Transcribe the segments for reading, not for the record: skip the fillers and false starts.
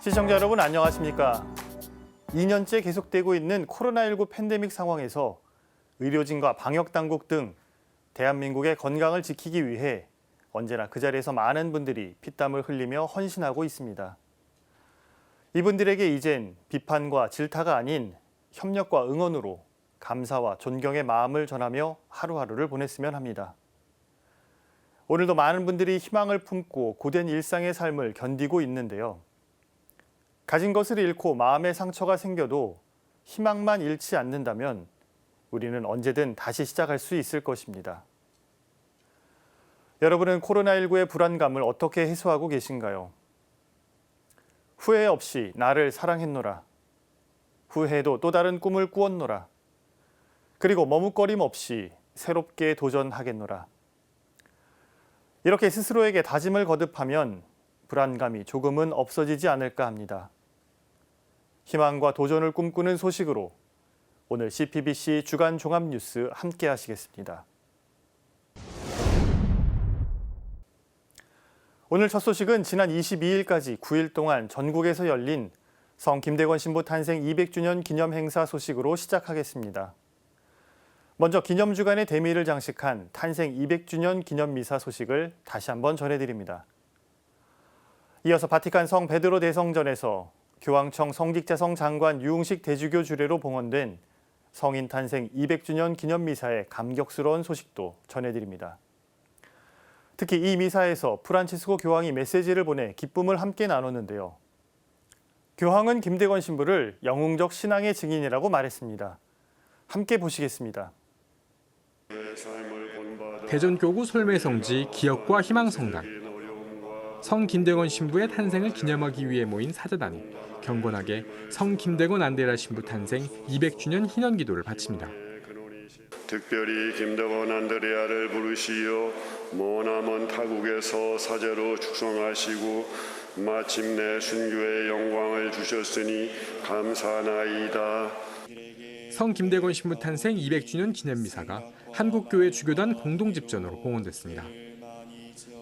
시청자 여러분 안녕하십니까? 2년째 계속되고 있는 코로나19 팬데믹 상황에서 의료진과 방역당국 등 대한민국의 건강을 지키기 위해 언제나 그 자리에서 많은 분들이 피땀을 흘리며 헌신하고 있습니다. 이분들에게 이젠 비판과 질타가 아닌 협력과 응원으로 감사와 존경의 마음을 전하며 하루하루를 보냈으면 합니다. 오늘도 많은 분들이 희망을 품고 고된 일상의 삶을 견디고 있는데요. 가진 것을 잃고 마음의 상처가 생겨도 희망만 잃지 않는다면 우리는 언제든 다시 시작할 수 있을 것입니다. 여러분은 코로나19의 불안감을 어떻게 해소하고 계신가요? 후회 없이 나를 사랑했노라. 후회도 또 다른 꿈을 꾸었노라. 그리고 머뭇거림 없이 새롭게 도전하겠노라. 이렇게 스스로에게 다짐을 거듭하면 불안감이 조금은 없어지지 않을까 합니다. 희망과 도전을 꿈꾸는 소식으로 오늘 CPBC 주간 종합뉴스 함께 하시겠습니다. 오늘 첫 소식은 지난 22일까지 9일 동안 전국에서 열린 성 김대건 신부 탄생 200주년 기념 행사 소식으로 시작하겠습니다. 먼저 기념주간의 대미를 장식한 탄생 200주년 기념 미사 소식을 다시 한번 전해드립니다. 이어서 바티칸 성 베드로 대성전에서 교황청 성직자성 장관 유흥식 대주교 주례로 봉헌된 성인 탄생 200주년 기념 미사의 감격스러운 소식도 전해드립니다. 특히 이 미사에서 프란치스코 교황이 메시지를 보내 기쁨을 함께 나눴는데요. 교황은 김대건 신부를 영웅적 신앙의 증인이라고 말했습니다. 함께 보시겠습니다. 대전교구 솔매성지 기억과 희망성당. 성 김대건 신부의 탄생을 기념하기 위해 모인 사제단이 경건하게 성 김대건 안데라 신부 탄생 200주년 희년기도를 바칩니다. 특별히 김대건 안드레아를 부르시어 머나먼 타국에서 사제로 축성하시고 마침내 순교의 영광을 주셨으니 감사나이다. 성 김대건 신부 탄생 200주년 기념미사가 한국교회 주교단 공동집전으로 봉헌됐습니다.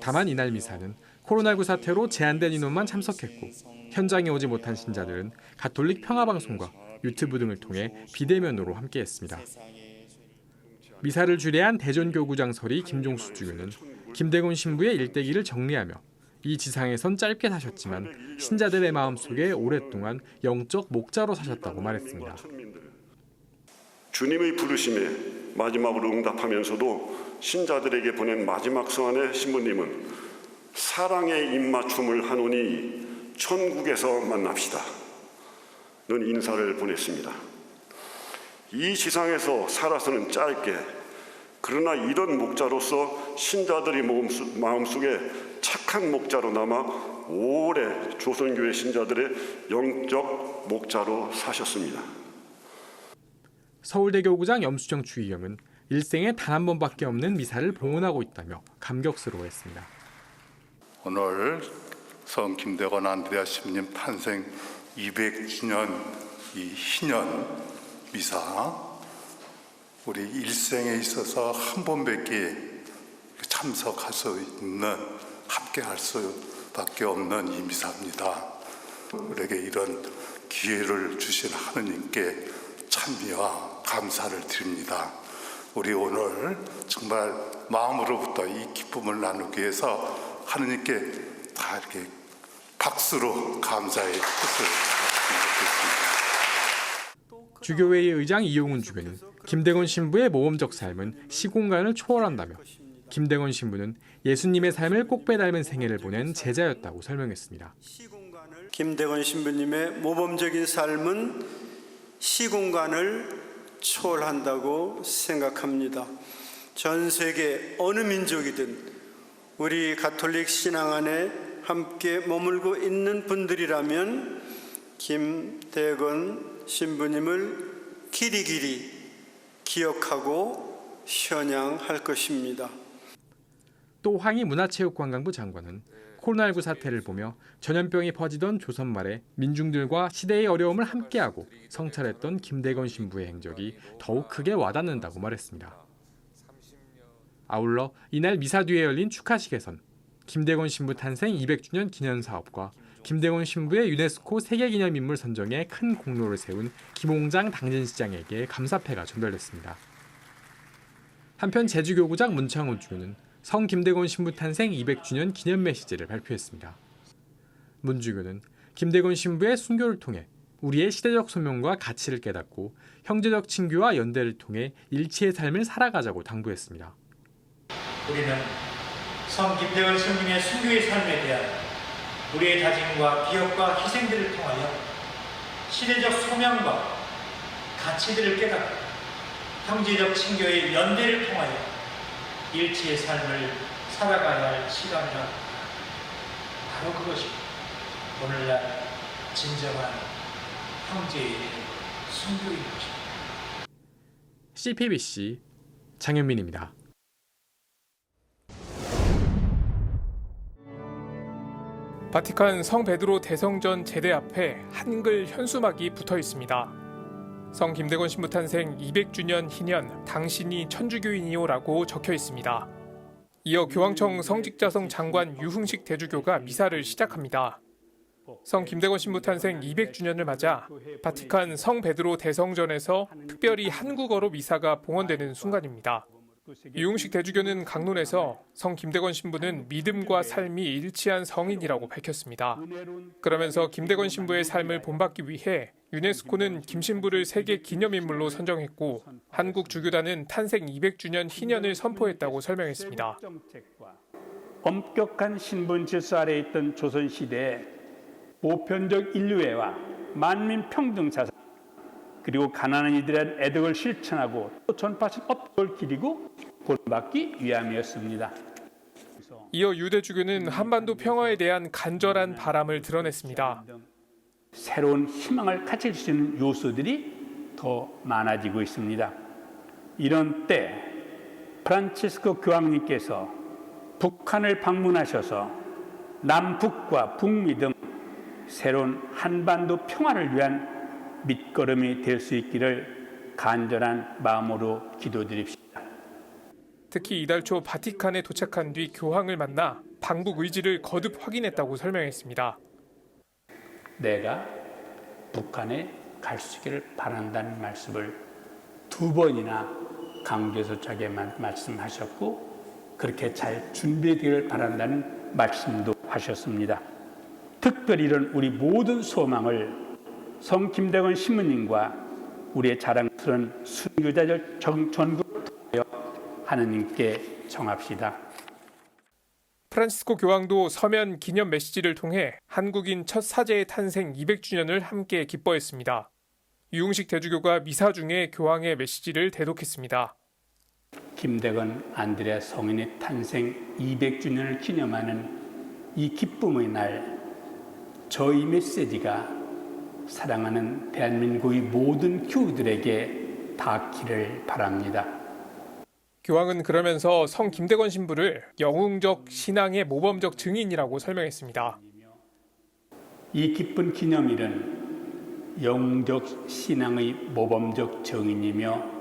다만 이날 미사는 코로나19 사태로 제한된 인원만 참석했고 현장에 오지 못한 신자들은 가톨릭 평화방송과 유튜브 등을 통해 비대면으로 함께했습니다. 미사를 주례한 대전교구장 서리 김종수 주교는 김대건 신부의 일대기를 정리하며 이 지상에선 짧게 사셨지만 신자들의 마음속에 오랫동안 영적 목자로 사셨다고 말했습니다. 주님의 부르심에 마지막으로 응답하면서도 신자들에게 보낸 마지막 서한의 신부님은 사랑의 입맞춤을 하노니 천국에서 만납시다 는 인사를 보냈습니다. 이 지상에서 살아서는 짧게, 그러나 이런 목자로서 신자들의 마음속에 착한 목자로 남아 오래 조선교회 신자들의 영적 목자로 사셨습니다. 서울대 교구장 염수정 주의겸은 일생에 단 한 번밖에 없는 미사를 봉헌하고 있다며 감격스러워했습니다. 오늘 성 김대건 안드레아 신부님 탄생 200주년 이 희년 미사, 우리 일생에 있어서 한 번밖에 참석할 수 있는, 함께 할 수밖에 없는 이 미사입니다. 우리에게 이런 기회를 주신 하느님께 찬미와 감사를 드립니다. 우리 오늘 정말 마음으로부터 이 기쁨을 나누기 위해서 하느님께 다 이렇게 박수로 감사의 뜻을 드리겠습니다. 주교회의 의장 이용훈 주교는 김대건 신부의 모험적 삶은 시공간을 초월한다며 김대건 신부는 예수님의 삶을 꼭배 닮은 생애를 보낸 제자였다고 설명했습니다. 김대건 신부님의 모범적인 삶은 시공간을 초월한다고 생각합니다. 전 세계 어느 민족이든 우리 가톨릭 신앙 안에 함께 머물고 있는 분들이라면 김대건 신부님을 길이길이 기억하고 현양할 것입니다. 또 황희 문화체육관광부 장관은 코로나19 사태를 보며 전염병이 퍼지던 조선 말에 민중들과 시대의 어려움을 함께하고 성찰했던 김대건 신부의 행적이 더욱 크게 와닿는다고 말했습니다. 아울러 이날 미사 뒤에 열린 축하식에선 김대건 신부 탄생 200주년 기념 사업과 김대건 신부의 유네스코 세계기념인물 선정에 큰 공로를 세운 김홍장 당진시장에게 감사패가 전달됐습니다. 한편 제주교구장 문창호 주교는 성 김대건 신부 탄생 200주년 기념 메시지를 발표했습니다. 문 주교는 김대건 신부의 순교를 통해 우리의 시대적 소명과 가치를 깨닫고 형제적 친교와 연대를 통해 일치의 삶을 살아가자고 당부했습니다. 우리는 성 김대건 스님의 순교의 삶에 대한 우리의 다짐과 기억과 희생들을 통하여 시대적 소명과 가치들을 깨닫고 형제적 친교의 연대를 통하여 일치의 삶을 살아가야 할 시간이라 바로 그것이 오늘날 진정한 형제의 순교인 것입니다. CPBC 장현민입니다. 바티칸 성 베드로 대성전 제대 앞에 한글 현수막이 붙어 있습니다. 성 김대건 신부 탄생 200주년 희년 당신이 천주교인이요라고 적혀 있습니다. 이어 교황청 성직자성 장관 유흥식 대주교가 미사를 시작합니다. 성 김대건 신부 탄생 200주년을 맞아 바티칸 성 베드로 대성전에서 특별히 한국어로 미사가 봉헌되는 순간입니다. 유흥식 대주교는 강론에서 성 김대건 신부는 믿음과 삶이 일치한 성인이라고 밝혔습니다. 그러면서 김대건 신부의 삶을 본받기 위해 유네스코는 김 신부를 세계 기념인물로 선정했고 한국 주교단은 탄생 200주년 희년을 선포했다고 설명했습니다. 엄격한 신분 질서 아래 있던 조선시대에 보편적 인류애와 만민 평등 자세 그리고 가난한 이들에 대한 애덕을 실천하고 또 전파신 업적을 기리고 본받기 위함이었습니다. 이어 유 대주교는 한반도 평화에 대한 간절한 바람을 드러냈습니다. 새로운 희망을 가질 수 있는 요소들이 더 많아지고 있습니다. 이런 때 프란치스코 교황님께서 북한을 방문하셔서 남북과 북미 등 새로운 한반도 평화를 위한 밑거름이 될 수 있기를 간절한 마음으로 기도드립시다. 특히 이달 초 바티칸에 도착한 뒤 교황을 만나 방북 의지를 거듭 확인했다고 설명했습니다. 내가 북한에 갈 수 있기를 바란다는 말씀을 2번이나 강조해서 말씀하셨고 그렇게 잘 준비되기를 바란다는 말씀도 하셨습니다. 특별히 이런 우리 모든 소망을 성 김대건 신부님과 우리의 자랑스러운 순교자들 전국을 통하여 하느님께 정합시다. 프란치스코 교황도 서면 기념 메시지를 통해 한국인 첫 사제의 탄생 200주년을 함께 기뻐했습니다. 유흥식 대주교가 미사 중에 교황의 메시지를 대독했습니다. 김대건 안드레아 성인의 탄생 200주년을 기념하는 이 기쁨의 날, 저희 메시지가 사랑하는 대한민국의 모든 교우들에게 닿기를 바랍니다. 교황은 그러면서 성 김대건 신부를 영웅적 신앙의 모범적 증인이라고 설명했습니다. 이 기쁜 기념일은 영웅적 신앙의 모범적 증인이며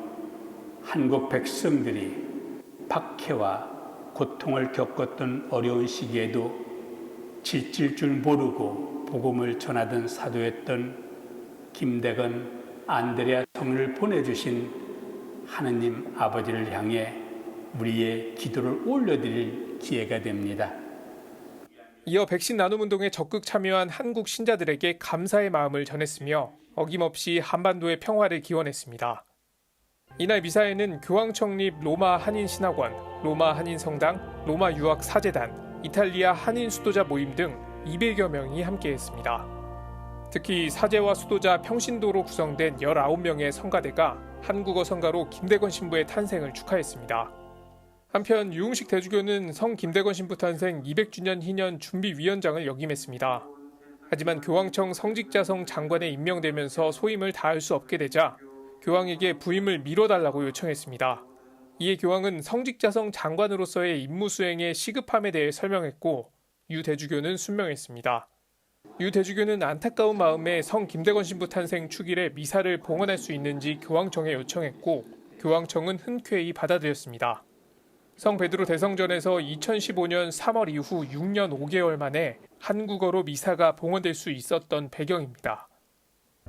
한국 백성들이 박해와 고통을 겪었던 어려운 시기에도 지칠 줄 모르고 복음을 전하던 사도였던 김대건 안드레아 성인을 보내주신 하느님 아버지를 향해 우리의 기도를 올려드릴 기회가 됩니다. 이어 백신 나눔 운동에 적극 참여한 한국 신자들에게 감사의 마음을 전했으며 어김없이 한반도의 평화를 기원했습니다. 이날 미사에는 교황 창립 로마 한인신학원, 로마 한인성당, 로마 유학사재단, 이탈리아 한인 수도자 모임 등 200여 명이 함께했습니다. 특히 사제와 수도자 평신도로 구성된 19명의 성가대가 한국어 성가로 김대건 신부의 탄생을 축하했습니다. 한편 유흥식 대주교는 성 김대건 신부 탄생 200주년 희년 준비위원장을 역임했습니다. 하지만 교황청 성직자성 장관에 임명되면서 소임을 다할 수 없게 되자 교황에게 부임을 미뤄달라고 요청했습니다. 이에 교황은 성직자성 장관으로서의 임무 수행의 시급함에 대해 설명했고 유 대주교는 순명했습니다. 유 대주교는 안타까운 마음에 성 김대건 신부 탄생 축일에 미사를 봉헌할 수 있는지 교황청에 요청했고 교황청은 흔쾌히 받아들였습니다. 성 베드로 대성전에서 2015년 3월 이후 6년 5개월 만에 한국어로 미사가 봉헌될 수 있었던 배경입니다.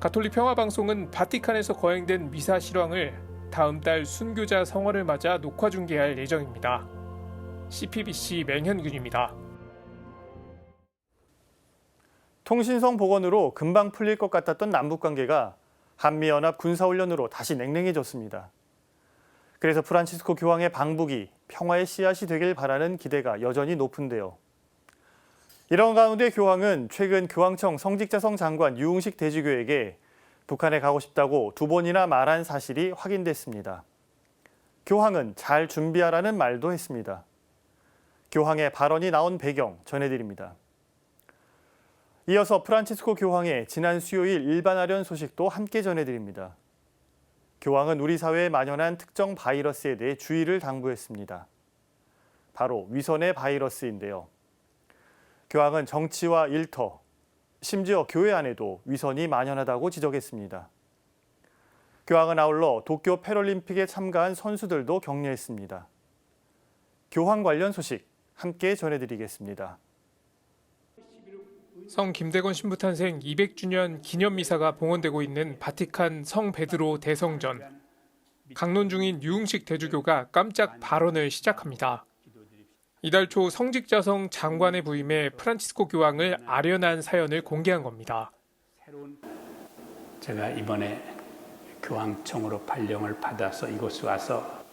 가톨릭 평화방송은 바티칸에서 거행된 미사 실황을 다음 달 순교자 성월을 맞아 녹화 중계할 예정입니다. CPBC 맹현균입니다. 통신성 복원으로 금방 풀릴 것 같았던 남북관계가 한미연합 군사훈련으로 다시 냉랭해졌습니다. 그래서 프란치스코 교황의 방북이 평화의 씨앗이 되길 바라는 기대가 여전히 높은데요. 이런 가운데 교황은 최근 교황청 성직자성 장관 유흥식 대주교에게 북한에 가고 싶다고 2번이나 말한 사실이 확인됐습니다. 교황은 잘 준비하라는 말도 했습니다. 교황의 발언이 나온 배경 전해드립니다. 이어서 프란치스코 교황의 지난 수요일 일반아련 소식도 함께 전해드립니다. 교황은 우리 사회에 만연한 특정 바이러스에 대해 주의를 당부했습니다. 바로 위선의 바이러스인데요. 교황은 정치와 일터, 심지어 교회 안에도 위선이 만연하다고 지적했습니다. 교황은 아울러 도쿄 패럴림픽에 참가한 선수들도 격려했습니다. 교황 관련 소식 함께 전해드리겠습니다. 성 김대건 신부 탄생 200주년 기념미사가 봉헌되고 있는 바티칸 성 베드로 대성전. 강론 중인 유흥식 대주교가 깜짝 발언을 시작합니다. 이달 초 성직자성 장관의 부임에 프란치스코 교황을 아련한 사연을 공개한 겁니다. 제가 이번에 교황청으로 발령을 받아서 이곳에 와서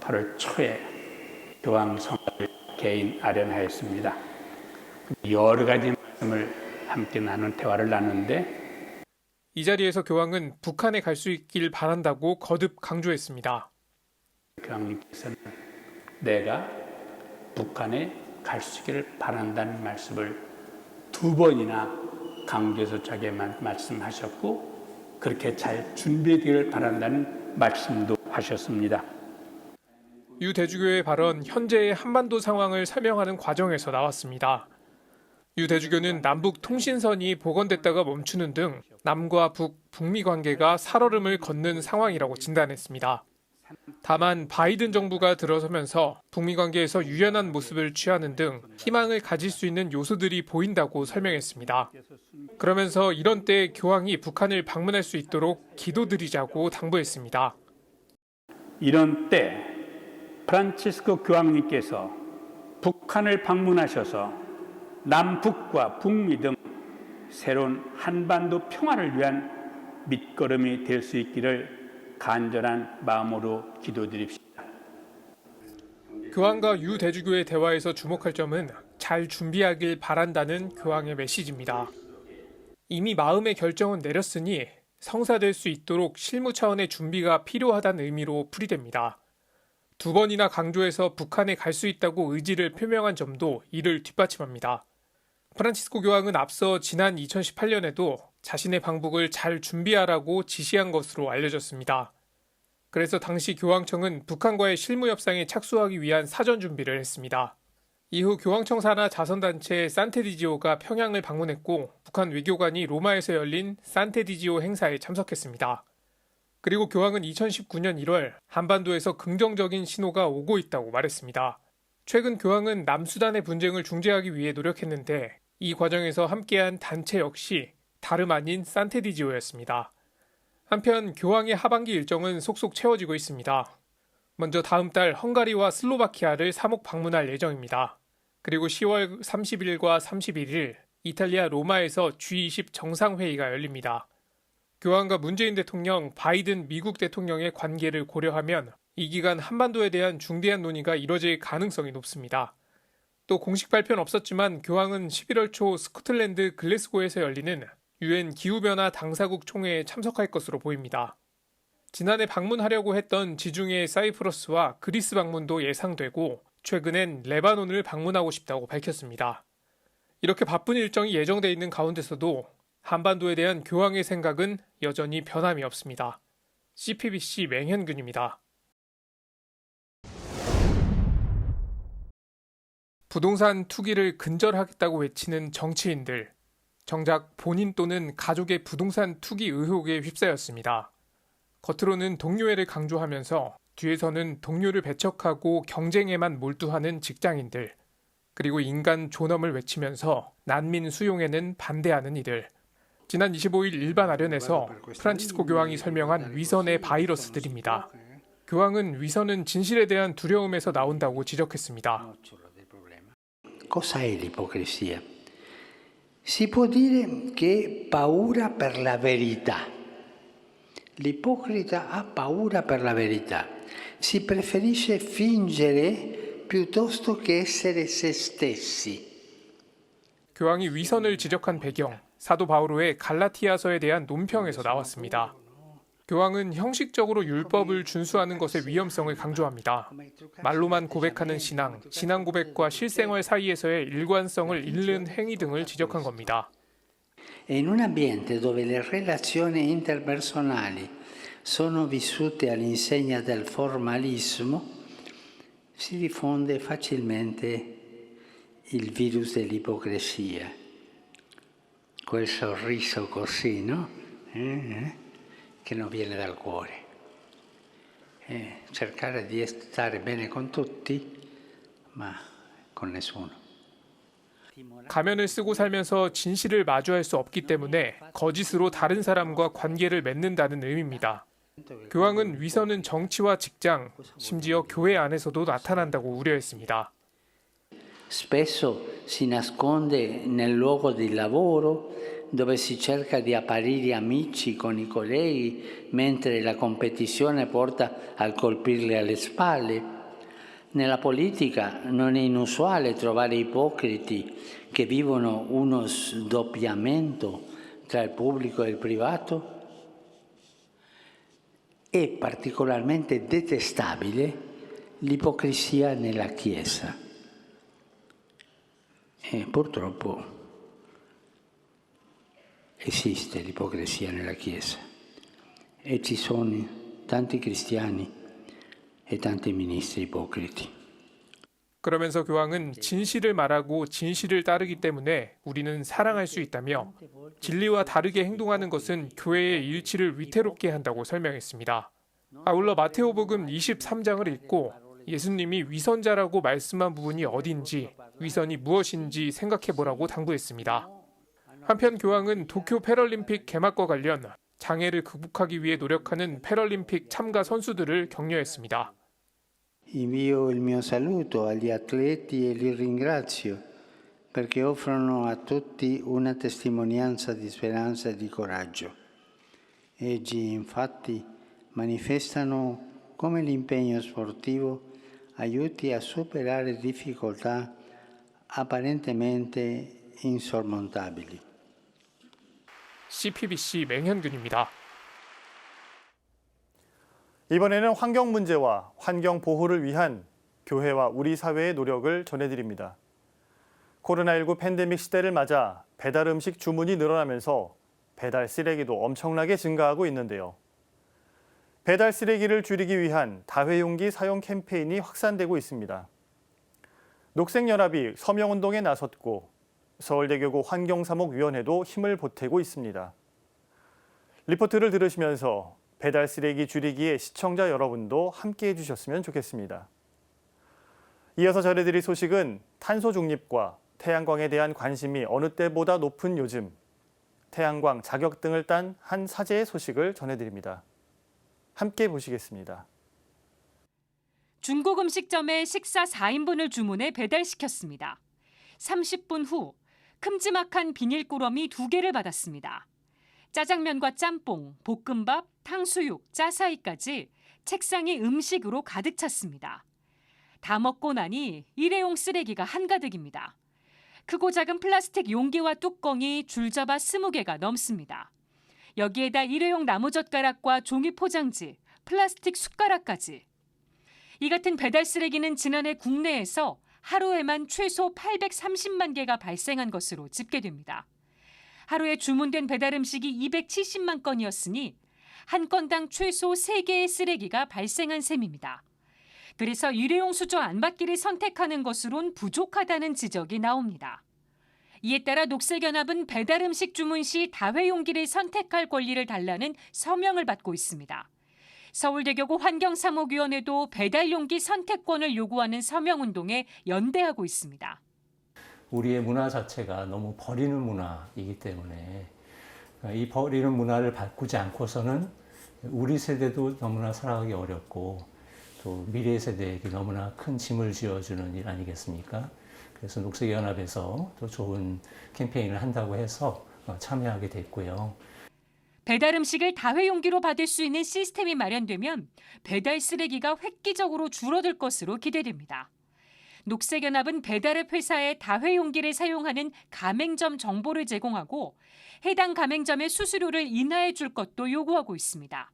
8월 초에 교황 성을 개인 아련하였습니다. 여러 가지 말씀을 함께 대화를 나누는데 이 자리에서 교황은 북한에 갈 수 있길 바란다고 거듭 강조했습니다. 교황님께서는 내가 북한에 갈 수 있기를 바란다는 말씀을 2번이나 강조해서 저에게 말씀하셨고 그렇게 잘 준비되기를 바란다는 말씀도 하셨습니다. 유 대주교의 발언, 현재의 한반도 상황을 설명하는 과정에서 나왔습니다. 유 대주교는 남북 통신선이 복원됐다가 멈추는 등 남과 북, 북미 관계가 살얼음을 걷는 상황이라고 진단했습니다. 다만 바이든 정부가 들어서면서 북미 관계에서 유연한 모습을 취하는 등 희망을 가질 수 있는 요소들이 보인다고 설명했습니다. 그러면서 이런 때 교황이 북한을 방문할 수 있도록 기도드리자고 당부했습니다. 이런 때 프란치스코 교황님께서 북한을 방문하셔서 남북과 북미 등 새로운 한반도 평화를 위한 밑거름이 될 수 있기를 간절한 마음으로 기도드립시다. 교황과 유 대주교의 대화에서 주목할 점은 잘 준비하길 바란다는 교황의 메시지입니다. 이미 마음의 결정은 내렸으니 성사될 수 있도록 실무 차원의 준비가 필요하다는 의미로 풀이됩니다. 2번이나 강조해서 북한에 갈 수 있다고 의지를 표명한 점도 이를 뒷받침합니다. 프란치스코 교황은 앞서 지난 2018년에도 자신의 방북을 잘 준비하라고 지시한 것으로 알려졌습니다. 그래서 당시 교황청은 북한과의 실무 협상에 착수하기 위한 사전 준비를 했습니다. 이후 교황청 산하 자선단체 산테디지오가 평양을 방문했고 북한 외교관이 로마에서 열린 산테디지오 행사에 참석했습니다. 그리고 교황은 2019년 1월 한반도에서 긍정적인 신호가 오고 있다고 말했습니다. 최근 교황은 남수단의 분쟁을 중재하기 위해 노력했는데 이 과정에서 함께한 단체 역시 다름 아닌 산테디지오였습니다. 한편 교황의 하반기 일정은 속속 채워지고 있습니다. 먼저 다음 달 헝가리와 슬로바키아를 사목 방문할 예정입니다. 그리고 10월 30일과 31일 이탈리아 로마에서 G20 정상회의가 열립니다. 교황과 문재인 대통령, 바이든 미국 대통령의 관계를 고려하면 이 기간 한반도에 대한 중대한 논의가 이뤄질 가능성이 높습니다. 또 공식 발표는 없었지만 교황은 11월 초 스코틀랜드 글래스고에서 열리는 UN 기후변화 당사국 총회에 참석할 것으로 보입니다. 지난해 방문하려고 했던 지중해 사이프러스와 그리스 방문도 예상되고 최근엔 레바논을 방문하고 싶다고 밝혔습니다. 이렇게 바쁜 일정이 예정돼 있는 가운데서도 한반도에 대한 교황의 생각은 여전히 변함이 없습니다. CPBC 맹현균입니다. 부동산 투기를 근절하겠다고 외치는 정치인들. 정작 본인 또는 가족의 부동산 투기 의혹에 휩싸였습니다. 겉으로는 동료애를 강조하면서 뒤에서는 동료를 배척하고 경쟁에만 몰두하는 직장인들. 그리고 인간 존엄을 외치면서 난민 수용에는 반대하는 이들. 지난 25일 일반 아련에서 프란치스코 교황이 설명한 위선의 바이러스들입니다. 교황은 위선은 진실에 대한 두려움에서 나온다고 지적했습니다. Cos'è l'ipocrisia? Si può dire che è paura per la verità. L'ipocrita ha paura per la verità. Si preferisce fingere piuttosto che essere se stessi. 교황이 위선을 지적한 배경, 사도 바오로의 갈라티아서에 대한 논평에서 나왔습니다. 교황은 형식적으로 율법을 준수하는 것의 위험성을 강조합니다. 말로만 고백하는 신앙 고백과 실생활 사이에서의 일관성을 잃는 행위 등을 지적한 겁니다. In un ambiente dove le relazioni interpersonali sono vissute all'insegna del formalismo, si diffonde facilmente il virus dell'ipocrisia. Quel sorriso così, no? Che non viene dal cuore. Cercare di stare bene con tutti, ma con nessuno. 가면을 쓰고 살면서 진실을 마주할 수 없기 때문에 거짓으로 다른 사람과 관계를 맺는다는 의미입니다. 교황은 위선은 정치와 직장, 심지어 교회 안에서도 나타난다고 우려했습니다. Spesso si nasconde nel luogo di lavoro, dove si cerca di apparire amici con i colleghi, mentre la competizione porta a colpirli alle spalle. Nella politica non è inusuale trovare ipocriti che vivono uno sdoppiamento tra il pubblico e il privato. È particolarmente detestabile l'ipocrisia nella Chiesa. E purtroppo esiste l'ipocrisia nella Chiesa e ci sono tanti cristiani e tanti ministri ipocriti. 그러면서 교황은 진실을 말하고 진실을 따르기 때문에 우리는 사랑할 수 있다며 진리와 다르게 행동하는 것은 교회의 일치를 위태롭게 한다고 설명했습니다. 아울러 마테오복음 23장을 읽고 예수님이 위선자라고 말씀한 부분이 어딘지, 위선이 무엇인지 생각해보라고 당부했습니다. 한편 교황은 도쿄 패럴림픽 개막과 관련 장애를 극복하기 위해 노력하는 패럴림픽 참가 선수들을 격려했습니다. Invio il mio saluto agli atleti e li ringrazio perché offrono a tutti una testimonianza di speranza e di coraggio. Essi infatti manifestano come l'impegno sportivo aiuti a superare difficoltà apparentemente insormontabili. CPBC 맹현균입니다. 이번에는 환경 문제와 환경 보호를 위한 교회와 우리 사회의 노력을 전해드립니다. 코로나19 팬데믹 시대를 맞아 배달 음식 주문이 늘어나면서 배달 쓰레기도 엄청나게 증가하고 있는데요. 배달 쓰레기를 줄이기 위한 다회용기 사용 캠페인이 확산되고 있습니다. 녹색연합이 서명운동에 나섰고 서울대교구 환경사목위원회도 힘을 보태고 있습니다. 리포트를 들으시면서 배달 쓰레기 줄이기에 시청자 여러분도 함께해 주셨으면 좋겠습니다. 이어서 전해드릴 소식은 탄소 중립과 태양광에 대한 관심이 어느 때보다 높은 요즘, 태양광 자격 등을 딴 한 사제의 소식을 전해드립니다. 함께 보시겠습니다. 중국 음식점에 식사 4인분을 주문해 배달시켰습니다. 30분 후 큼지막한 비닐꾸러미 2개를 받았습니다. 짜장면과 짬뽕, 볶음밥, 탕수육, 짜사이까지 책상이 음식으로 가득 찼습니다. 다 먹고 나니 일회용 쓰레기가 한가득입니다. 크고 작은 플라스틱 용기와 뚜껑이 줄잡아 20개가 넘습니다. 여기에다 일회용 나무젓가락과 종이 포장지, 플라스틱 숟가락까지. 이 같은 배달 쓰레기는 지난해 국내에서 하루에만 최소 830만 개가 발생한 것으로 집계됩니다. 하루에 주문된 배달 음식이 270만 건이었으니 한 건당 최소 3개의 쓰레기가 발생한 셈입니다. 그래서 일회용 수저 안 받기를 선택하는 것으론 부족하다는 지적이 나옵니다. 이에 따라 녹색연합은 배달 음식 주문 시 다회용기를 선택할 권리를 달라는 서명을 받고 있습니다. 서울대교구 환경사목위원회도 배달용기 선택권을 요구하는 서명운동에 연대하고 있습니다. 우리의 문화 자체가 너무 버리는 문화이기 때문에 이 버리는 문화를 바꾸지 않고서는 우리 세대도 너무나 살아가기 어렵고 또 미래 세대에게 너무나 큰 짐을 지어주는 일 아니겠습니까? 그래서 녹색연합에서 또 좋은 캠페인을 한다고 해서 참여하게 됐고요. 배달 음식을 다회용기로 받을 수 있는 시스템이 마련되면 배달 쓰레기가 획기적으로 줄어들 것으로 기대됩니다. 녹색연합은 배달앱 회사에 다회용기를 사용하는 가맹점 정보를 제공하고 해당 가맹점의 수수료를 인하해 줄 것도 요구하고 있습니다.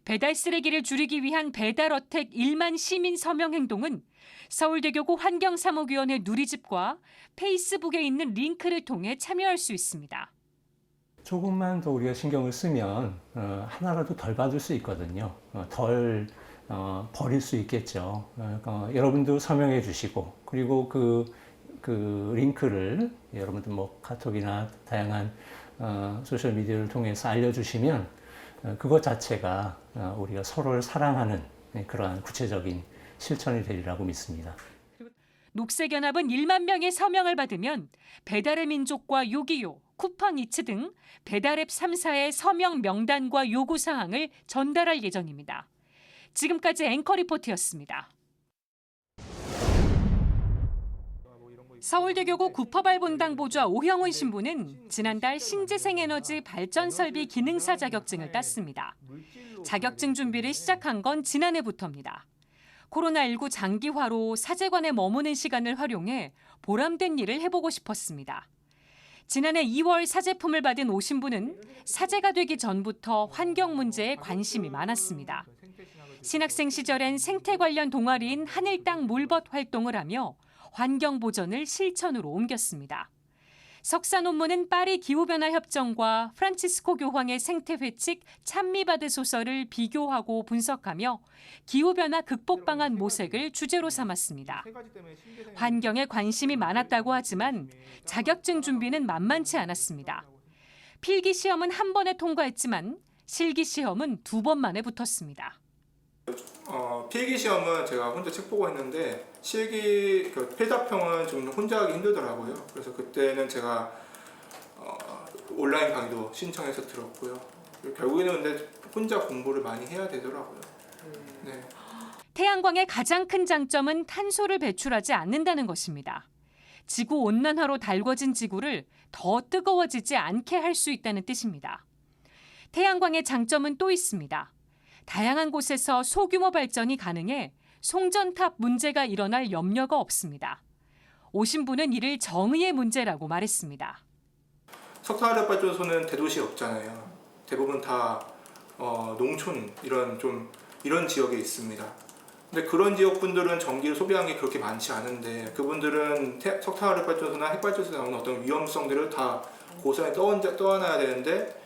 배달 쓰레기를 줄이기 위한 배달어택 1만 시민 서명 행동은 서울대교구 환경사목위원회 누리집과 페이스북에 있는 링크를 통해 참여할 수 있습니다. 조금만 더 우리가 신경을 쓰면 하나라도 덜 받을 수 있거든요. 덜 버릴 수 있겠죠. 여러분도 서명해 주시고 그리고 그 링크를 여러분들 뭐 카톡이나 다양한 소셜 미디어를 통해서 알려주시면 그것 자체가 우리가 서로를 사랑하는 그러한 구체적인 실천이 되리라고 믿습니다. 녹색연합은 1만 명의 서명을 받으면 배달의 민족과 요기요, 쿠팡이츠 등 배달앱 3사의 서명 명단과 요구사항을 전달할 예정입니다. 지금까지 앵커 리포트였습니다. 서울대교구 구퍼발 본당 보좌 오형훈 신부는 지난달 신재생에너지 발전설비 기능사 자격증을 땄습니다. 자격증 준비를 시작한 건 지난해부터입니다. 코로나19 장기화로 사제관에 머무는 시간을 활용해 보람된 일을 해보고 싶었습니다. 지난해 2월 사제품을 받은 오 신부는 사제가 되기 전부터 환경 문제에 관심이 많았습니다. 신학생 시절엔 생태 관련 동아리인 하늘땅 물벗 활동을 하며 환경 보전을 실천으로 옮겼습니다. 석사 논문은 파리 기후변화 협정과 프란치스코 교황의 생태 회칙 찬미바드 소설을 비교하고 분석하며 기후변화 극복 방안 모색을 주제로 삼았습니다. 환경에 관심이 많았다고 하지만 자격증 준비는 만만치 않았습니다. 필기 시험은 한 번에 통과했지만 실기 시험은 2번 만에 붙었습니다. 필기 시험은 제가 혼자 책 보고 했는데 실기 필답형은 좀 혼자 하기 힘들더라고요. 그래서 그때는 제가 온라인 강의도 신청해서 들었고요. 결국에는 근데 혼자 공부를 많이 해야 되더라고요. 네. 태양광의 가장 큰 장점은 탄소를 배출하지 않는다는 것입니다. 지구 온난화로 달궈진 지구를 더 뜨거워지지 않게 할 수 있다는 뜻입니다. 태양광의 장점은 또 있습니다. 다양한 곳에서 소규모 발전이 가능해 송전탑 문제가 일어날 염려가 없습니다. 오 신부는 이를 정의의 문제라고 말했습니다. 석탄화력 발전소는 대도시에 없잖아요. 대부분 다 농촌 이런 지역에 있습니다. 근데 그런 지역 분들은 전기를 소비하는 게 그렇게 많지 않은데 그분들은 석탄화력 발전소나 핵발전소에 나오는 어떤 위험성들을 다 고스란히 떠안아야 되는데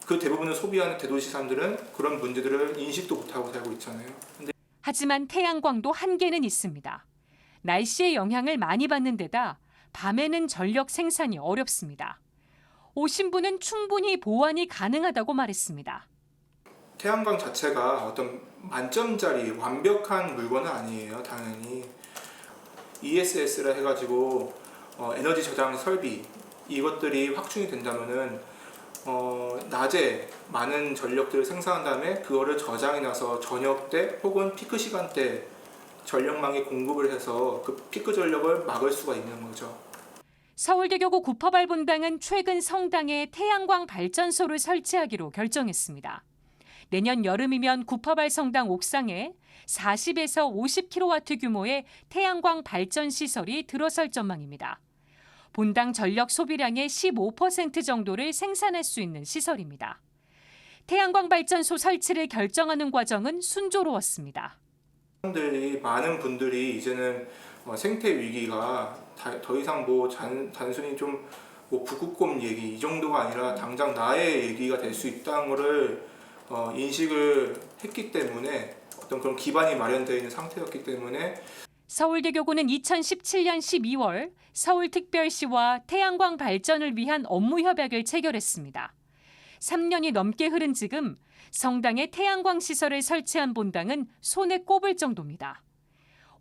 그 대부분을 소비하는 대도시 사람들은 그런 문제들을 인식도 못하고 살고 있잖아요. 하지만 태양광도 한계는 있습니다. 날씨의 영향을 많이 받는 데다 밤에는 전력 생산이 어렵습니다. 오 신부는 충분히 보완이 가능하다고 말했습니다. 태양광 자체가 어떤 만점짜리 완벽한 물건은 아니에요. 당연히 ESS라 해가지고 에너지 저장 설비 이것들이 확충이 된다면은 낮에 많은 전력들을 생산한 다음에 그거를 저장해놔서 저녁 때 혹은 피크 시간 때 전력망에 공급을 해서 그 피크 전력을 막을 수가 있는 거죠. 서울대교구 구퍼발 본당은 최근 성당에 태양광 발전소를 설치하기로 결정했습니다. 내년 여름이면 구퍼발 성당 옥상에 40에서 50kW 규모의 태양광 발전 시설이 들어설 전망입니다. 본당 전력 소비량의 15% 정도를 생산할 수 있는 시설입니다. 태양광 발전소 설치를 결정하는 과정은 순조로웠습니다. 많은 분들이 이제는 생태 위기가 더 이상 단순히 좀 북극곰 얘기 이 정도가 아니라 당장 나의 얘기가 될 수 있다는 것을 인식을 했기 때문에 어떤 그런 기반이 마련되어 있는 상태였기 때문에 서울대교구는 2017년 12월 서울특별시와 태양광 발전을 위한 업무 협약을 체결했습니다. 3년이 넘게 흐른 지금 성당에 태양광 시설을 설치한 본당은 손에 꼽을 정도입니다.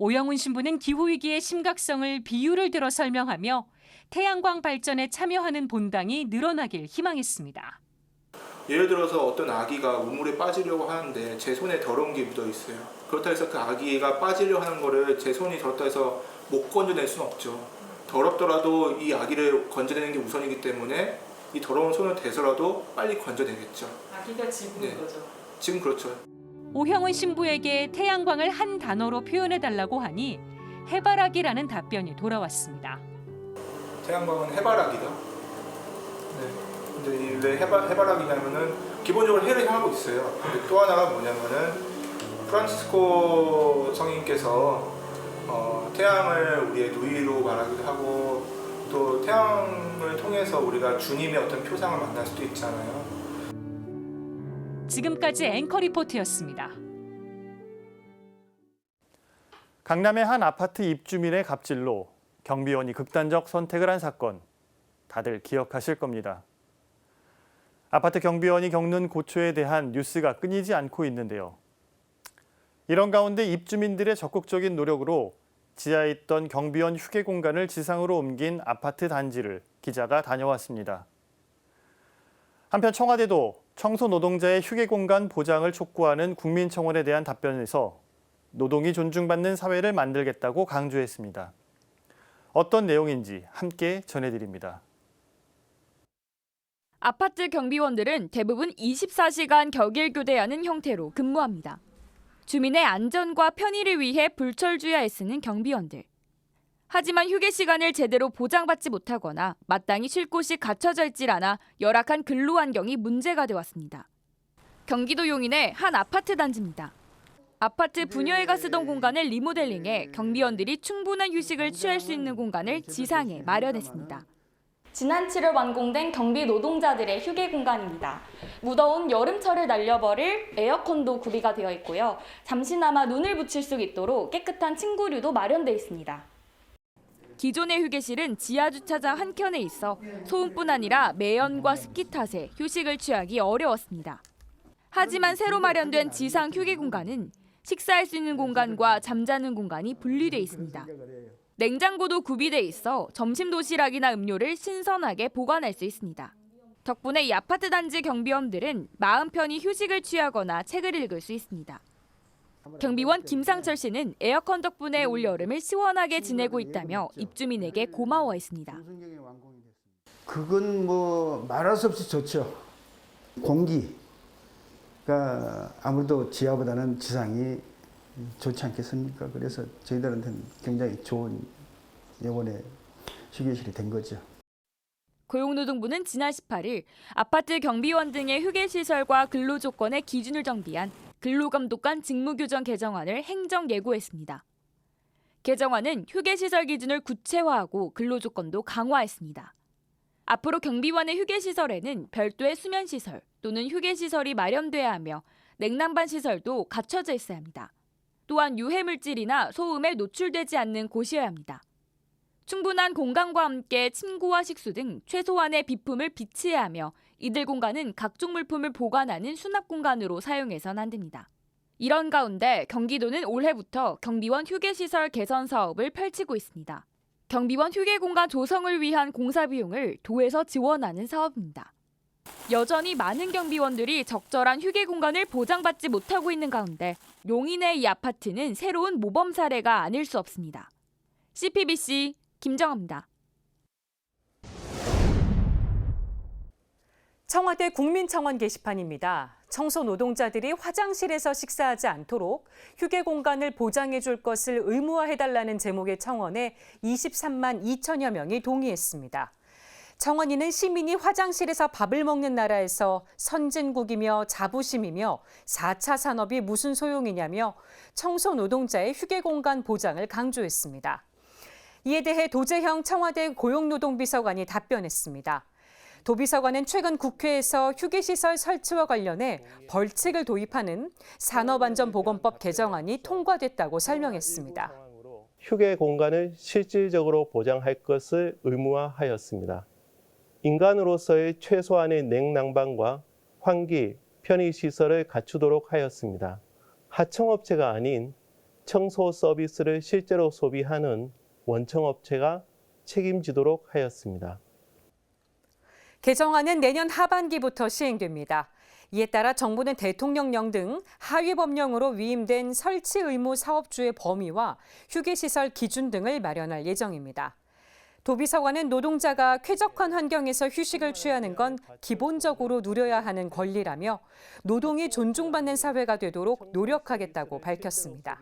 오영훈 신부는 기후위기의 심각성을 비유를 들어 설명하며 태양광 발전에 참여하는 본당이 늘어나길 희망했습니다. 예를 들어서 어떤 아기가 우물에 빠지려고 하는데 제 손에 더러운 게 묻어 있어요. 그렇다 해서 그 아기가 빠지려고 하는 거를 제 손이 더럽다 해서 못 건져낼 수는 없죠. 더럽더라도 이 아기를 건져내는 게 우선이기 때문에 이 더러운 손을 대서라도 빨리 건져내겠죠. 아기가 지금 거죠. 지금 그렇죠. 오형훈 신부에게 태양광을 한 단어로 표현해달라고 하니 해바라기라는 답변이 돌아왔습니다. 태양광은 해바라기다. 네. 근데 왜 해바라기냐면은 기본적으로 해를 향하고 있어요. 근데 또 하나가 뭐냐면은 프란치스코 성인께서 태양을 우리의 누이로 말하기도 하고 또 태양을 통해서 우리가 주님의 어떤 표상을 만날 수도 있잖아요. 지금까지 앵커 리포트였습니다. 강남의 한 아파트 입주민의 갑질로 경비원이 극단적 선택을 한 사건, 다들 기억하실 겁니다. 아파트 경비원이 겪는 고초에 대한 뉴스가 끊이지 않고 있는데요. 이런 가운데 입주민들의 적극적인 노력으로 지하에 있던 경비원 휴게 공간을 지상으로 옮긴 아파트 단지를 기자가 다녀왔습니다. 한편 청와대도 청소 노동자의 휴게 공간 보장을 촉구하는 국민청원에 대한 답변에서 노동이 존중받는 사회를 만들겠다고 강조했습니다. 어떤 내용인지 함께 전해드립니다. 아파트 경비원들은 대부분 24시간 격일 교대하는 형태로 근무합니다. 주민의 안전과 편의를 위해 불철주야에 쓰는 경비원들. 하지만 휴게 시간을 제대로 보장받지 못하거나 마땅히 쉴 곳이 갖춰져 있질 않아 열악한 근로 환경이 문제가 되었습니다. 경기도 용인의 한 아파트 단지입니다. 아파트 분여회가 쓰던 공간을 리모델링해 경비원들이 충분한 휴식을 취할 수 있는 공간을 지상에 마련했습니다. 지난 7월 완공된 경비 노동자들의 휴게 공간입니다. 무더운 여름철을 날려버릴 에어컨도 구비가 되어 있고요. 잠시나마 눈을 붙일 수 있도록 깨끗한 침구류도 마련되어 있습니다. 기존의 휴게실은 지하 주차장 한켠에 있어 소음뿐 아니라 매연과 습기 탓에 휴식을 취하기 어려웠습니다. 하지만 새로 마련된 지상 휴게 공간은 식사할 수 있는 공간과 잠자는 공간이 분리돼 있습니다. 냉장고도 구비돼 있어 점심 도시락이나 음료를 신선하게 보관할 수 있습니다. 덕분에 이 아파트 단지 경비원들은 마음 편히 휴식을 취하거나 책을 읽을 수 있습니다. 경비원 김상철 씨는 에어컨 덕분에 올여름을 시원하게 지내고 있다며 입주민에게 고마워했습니다. 그건 뭐 말할 수 없이 좋죠. 공기가 아무래도 지하보다는 지상이 좋지 않겠습니까? 그래서 저희들한테는 굉장히 좋은 이번에 휴게실이 된 거죠. 고용노동부는 지난 18일 아파트 경비원 등의 휴게시설과 근로조건의 기준을 정비한 근로감독관 직무규정 개정안을 행정 예고했습니다. 개정안은 휴게시설 기준을 구체화하고 근로조건도 강화했습니다. 앞으로 경비원의 휴게시설에는 별도의 수면시설 또는 휴게시설이 마련돼야 하며 냉난방 시설도 갖춰져 있어야 합니다. 또한 유해물질이나 소음에 노출되지 않는 곳이어야 합니다. 충분한 공간과 함께 침구와 식수 등 최소한의 비품을 비치해야 하며 이들 공간은 각종 물품을 보관하는 수납 공간으로 사용해서는 안 됩니다. 이런 가운데 경기도는 올해부터 경비원 휴게시설 개선 사업을 펼치고 있습니다. 경비원 휴게 공간 조성을 위한 공사 비용을 도에서 지원하는 사업입니다. 여전히 많은 경비원들이 적절한 휴게 공간을 보장받지 못하고 있는 가운데 용인의 이 아파트는 새로운 모범 사례가 아닐 수 없습니다. CPBC 김정아입니다. 청와대 국민청원 게시판입니다. 청소 노동자들이 화장실에서 식사하지 않도록 휴게 공간을 보장해 줄 것을 의무화해달라는 제목의 청원에 23만 2천여 명이 동의했습니다. 청원인은 시민이 화장실에서 밥을 먹는 나라에서 선진국이며 자부심이며 4차 산업이 무슨 소용이냐며 청소 노동자의 휴게 공간 보장을 강조했습니다. 이에 대해 도재형 청와대 고용노동비서관이 답변했습니다. 도비서관은 최근 국회에서 휴게시설 설치와 관련해 벌칙을 도입하는 산업안전보건법 개정안이 통과됐다고 설명했습니다. 휴게 공간을 실질적으로 보장할 것을 의무화하였습니다. 인간으로서의 최소한의 냉난방과 환기, 편의시설을 갖추도록 하였습니다. 하청업체가 아닌 청소 서비스를 실제로 소비하는 원청업체가 책임지도록 하였습니다. 개정안은 내년 하반기부터 시행됩니다. 이에 따라 정부는 대통령령 등 하위 법령으로 위임된 설치 의무 사업주의 범위와 휴게시설 기준 등을 마련할 예정입니다. 도비서관은 노동자가 쾌적한 환경에서 휴식을 취하는 건 기본적으로 누려야 하는 권리라며 노동이 존중받는 사회가 되도록 노력하겠다고 밝혔습니다.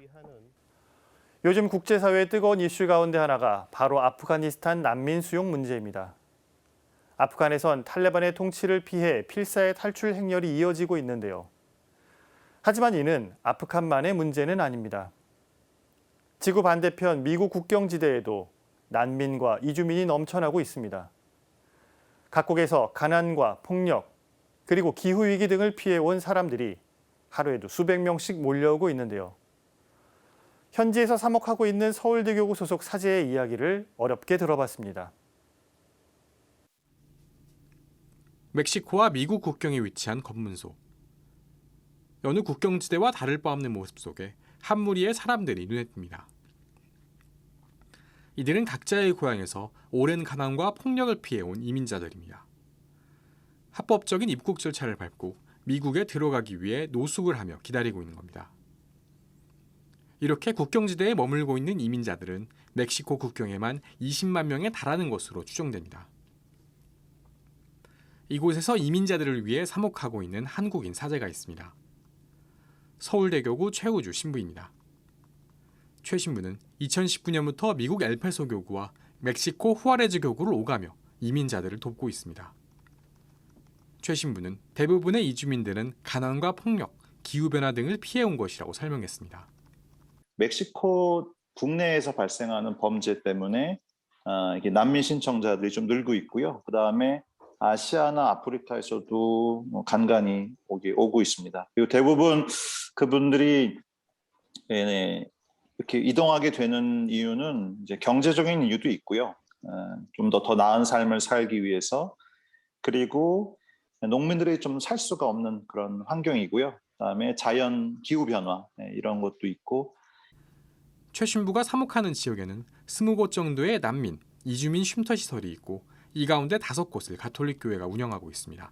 요즘 국제사회의 뜨거운 이슈 가운데 하나가 바로 아프가니스탄 난민 수용 문제입니다. 아프간에선 탈레반의 통치를 피해 필사의 탈출 행렬이 이어지고 있는데요. 하지만 이는 아프간만의 문제는 아닙니다. 지구 반대편 미국 국경지대에도 난민과 이주민이 넘쳐나고 있습니다. 각국에서 가난과 폭력, 그리고 기후위기 등을 피해온 사람들이 하루에도 수백 명씩 몰려오고 있는데요. 현지에서 사목하고 있는 서울대교구 소속 사제의 이야기를 어렵게 들어봤습니다. 멕시코와 미국 국경에 위치한 검문소. 여느 국경지대와 다를 바 없는 모습 속에 한 무리의 사람들이 눈에 띕니다. 이들은 각자의 고향에서 오랜 가난과 폭력을 피해온 이민자들입니다. 합법적인 입국 절차를 밟고 미국에 들어가기 위해 노숙을 하며 기다리고 있는 겁니다. 이렇게 국경지대에 머물고 있는 이민자들은 멕시코 국경에만 20만 명에 달하는 것으로 추정됩니다. 이곳에서 이민자들을 위해 사목하고 있는 한국인 사제가 있습니다. 서울대교구 최우주 신부입니다. 최 신부는 2019년부터 미국 엘파소 교구와 멕시코 후아레즈 교구를 오가며 이민자들을 돕고 있습니다. 최 신부는 대부분의 이주민들은 가난과 폭력, 기후변화 등을 피해온 것이라고 설명했습니다. 멕시코 국내에서 발생하는 범죄 때문에 이게 난민 신청자들이 좀 늘고 있고요. 그다음에 아시아나 아프리카에서도 간간히 오고 있습니다. 그리고 대부분 그분들이 이렇게 이동하게 되는 이유는 이제 경제적인 이유도 있고요. 좀 더 나은 삶을 살기 위해서, 그리고 농민들이 좀 살 수가 없는 그런 환경이고요. 그다음에 자연 기후 변화 이런 것도 있고. 최 신부가 사목하는 지역에는 20곳 정도의 난민, 이주민 쉼터 시설이 있고 이 가운데 5곳을 가톨릭 교회가 운영하고 있습니다.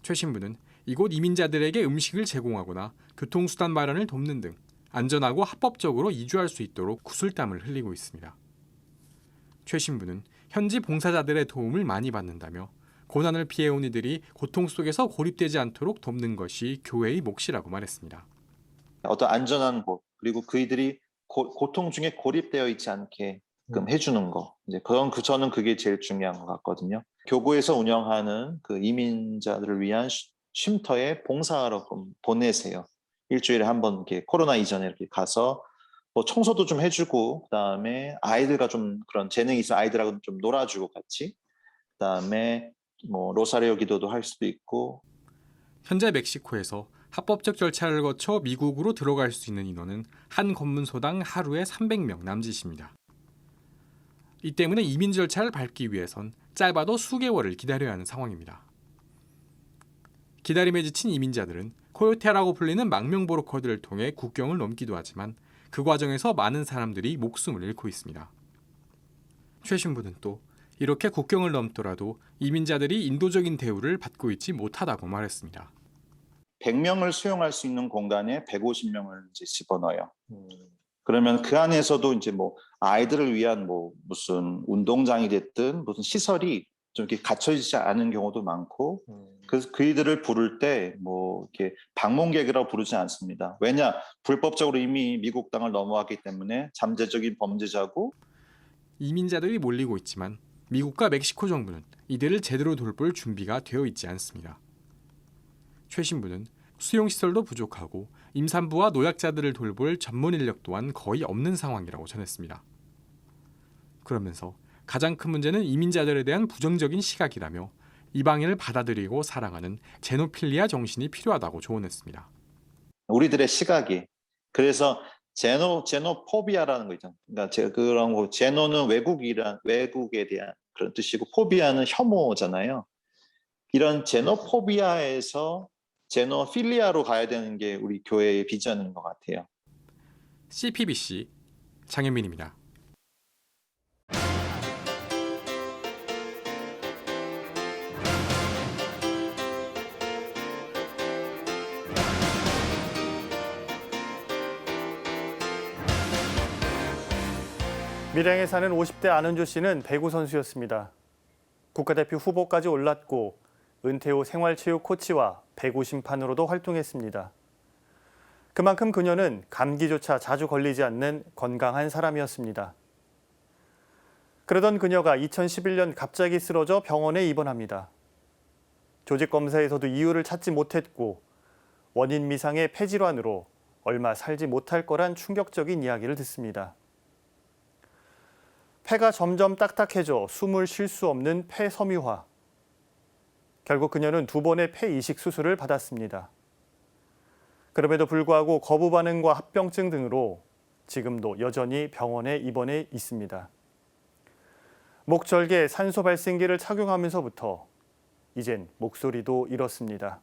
최 신부는 이곳 이민자들에게 음식을 제공하거나 교통수단 마련을 돕는 등 안전하고 합법적으로 이주할 수 있도록 구슬땀을 흘리고 있습니다. 최 신부는 현지 봉사자들의 도움을 많이 받는다며 고난을 피해온 이들이 고통 속에서 고립되지 않도록 돕는 것이 교회의 몫이라고 말했습니다. 어떤 안전한 곳, 그리고 그이들이 고통 중에 고립되어 있지 않게 해주는 거, 이제 저는 그게 제일 중요한 것 같거든요. 교구에서 운영하는 그 이민자들을 위한 쉼터에 봉사하러 보내세요. 일주일에 한 번 이렇게 코로나 이전에 이렇게 가서 뭐 청소도 좀 해주고, 그다음에 아이들과 좀 그런 재능이 있어 아이들하고 좀 놀아주고 같이, 그다음에 뭐 로사리오 기도도 할 수도 있고. 현재 멕시코에서 합법적 절차를 거쳐 미국으로 들어갈 수 있는 인원은 한 검문소당 하루에 300명 남짓입니다. 이 때문에 이민 절차를 밟기 위해선 짧아도 수개월을 기다려야 하는 상황입니다. 기다림에 지친 이민자들은 코요테라고 불리는 망명 브로커들을 통해 국경을 넘기도 하지만 그 과정에서 많은 사람들이 목숨을 잃고 있습니다. 최 신부는 또 이렇게 국경을 넘더라도 이민자들이 인도적인 대우를 받고 있지 못하다고 말했습니다. 100명을 수용할 수 있는 공간에 150명을 이제 집어넣어요. 그러면 그 안에서도 이제 뭐 아이들을 위한 뭐 무슨 운동장이 됐든 무슨 시설이 좀 이렇게 갖춰지지 않은 경우도 많고, 그래서 그이들을 부를 때 뭐 이렇게 방문객이라고 부르지 않습니다. 왜냐? 불법적으로 이미 미국 땅을 넘어왔기 때문에 잠재적인 범죄자고. 이민자들이 몰리고 있지만 미국과 멕시코 정부는 이들을 제대로 돌볼 준비가 되어 있지 않습니다. 최 신부는 수용시설도 부족하고 임산부와 노약자들을 돌볼 전문 인력 또한 거의 없는 상황이라고 전했습니다. 그러면서 가장 큰 문제는 이민자들에 대한 부정적인 시각이라며 이방인을 받아들이고 사랑하는 제노필리아 정신이 필요하다고 조언했습니다. 우리들의 시각이, 그래서 제노포비아라는 거 있잖아요. 그러니까 그런 거, 제노는 외국에 대한 그런 뜻이고 포비아는 혐오잖아요. 이런 제노포비아에서 제노필리아로 가야 되는 게 우리 교회의 비전인 것 같아요. CPBC 장현민입니다. 밀양에 사는 50대 안은주 씨는 배구 선수였습니다. 국가대표 후보까지 올랐고 은퇴 후 생활체육 코치와 배구 심판으로도 활동했습니다. 그만큼 그녀는 감기조차 자주 걸리지 않는 건강한 사람이었습니다. 그러던 그녀가 2011년 갑자기 쓰러져 병원에 입원합니다. 조직검사에서도 이유를 찾지 못했고 원인 미상의 폐질환으로 얼마 살지 못할 거란 충격적인 이야기를 듣습니다. 폐가 점점 딱딱해져 숨을 쉴 수 없는 폐섬유화. 결국 그녀는 2번의 폐 이식 수술을 받았습니다. 그럼에도 불구하고 거부 반응과 합병증 등으로 지금도 여전히 병원에 입원해 있습니다. 목절개에 산소 발생기를 착용하면서부터 이젠 목소리도 잃었습니다.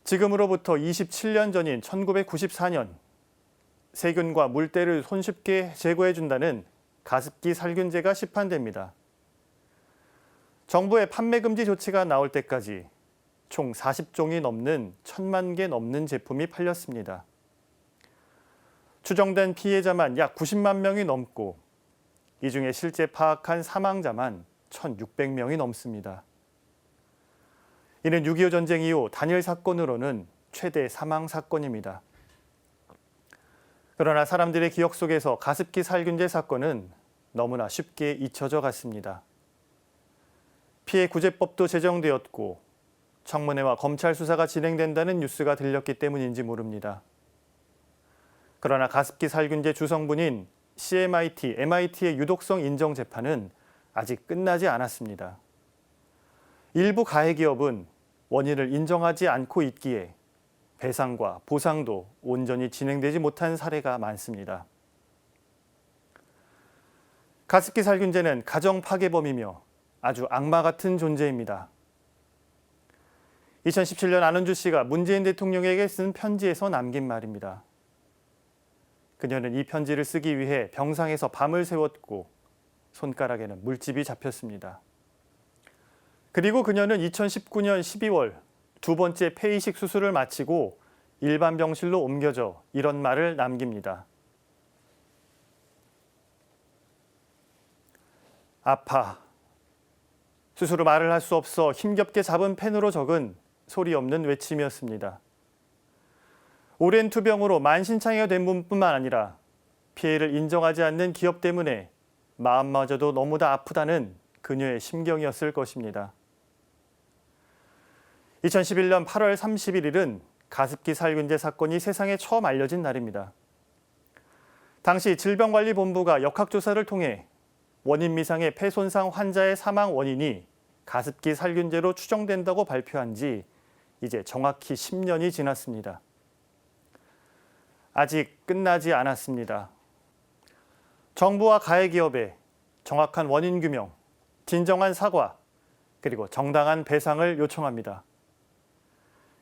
지금으로부터 27년 전인 1994년 세균과 물때를 손쉽게 제거해준다는 가습기 살균제가 시판됩니다. 정부의 판매 금지 조치가 나올 때까지 총 40종이 넘는 1,000만 개 넘는 제품이 팔렸습니다. 추정된 피해자만 약 90만 명이 넘고 이 중에 실제 파악한 사망자만 1,600명이 넘습니다. 이는 6.25 전쟁 이후 단일 사건으로는 최대 사망 사건입니다. 그러나 사람들의 기억 속에서 가습기 살균제 사건은 너무나 쉽게 잊혀져 갔습니다. 피해 구제법도 제정되었고 청문회와 검찰 수사가 진행된다는 뉴스가 들렸기 때문인지 모릅니다. 그러나 가습기 살균제 주성분인 CMIT, MIT의 유독성 인정 재판은 아직 끝나지 않았습니다. 일부 가해기업은 원인을 인정하지 않고 있기에 배상과 보상도 온전히 진행되지 못한 사례가 많습니다. 가습기 살균제는 가정 파괴범이며 아주 악마 같은 존재입니다. 2017년 안은주 씨가 문재인 대통령에게 쓴 편지에서 남긴 말입니다. 그녀는 이 편지를 쓰기 위해 병상에서 밤을 새웠고 손가락에는 물집이 잡혔습니다. 그리고 그녀는 2019년 12월 2번째 폐이식 수술을 마치고 일반 병실로 옮겨져 이런 말을 남깁니다. 아파. 스스로 말을 할 수 없어 힘겹게 잡은 펜으로 적은 소리 없는 외침이었습니다. 오랜 투병으로 만신창이가 된 분뿐만 아니라 피해를 인정하지 않는 기업 때문에 마음마저도 너무 다 아프다는 그녀의 심경이었을 것입니다. 2011년 8월 31일은 가습기 살균제 사건이 세상에 처음 알려진 날입니다. 당시 질병관리본부가 역학조사를 통해 원인 미상의 폐손상 환자의 사망 원인이 가습기 살균제로 추정된다고 발표한 지 이제 정확히 10년이 지났습니다. 아직 끝나지 않았습니다. 정부와 가해기업에 정확한 원인 규명, 진정한 사과, 그리고 정당한 배상을 요청합니다.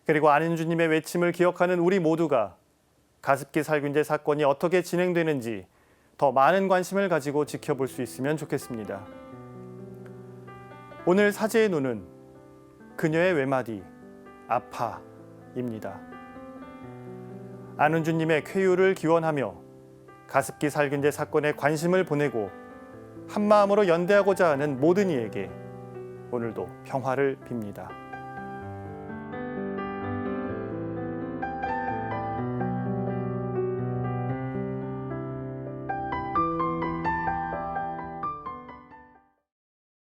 그리고 안은주님의 외침을 기억하는 우리 모두가 가습기 살균제 사건이 어떻게 진행되는지 더 많은 관심을 가지고 지켜볼 수 있으면 좋겠습니다. 오늘 사제의 눈은 그녀의 외마디 아파입니다. 안은주님의 쾌유를 기원하며 가습기 살균제 사건에 관심을 보내고 한마음으로 연대하고자 하는 모든 이에게 오늘도 평화를 빕니다.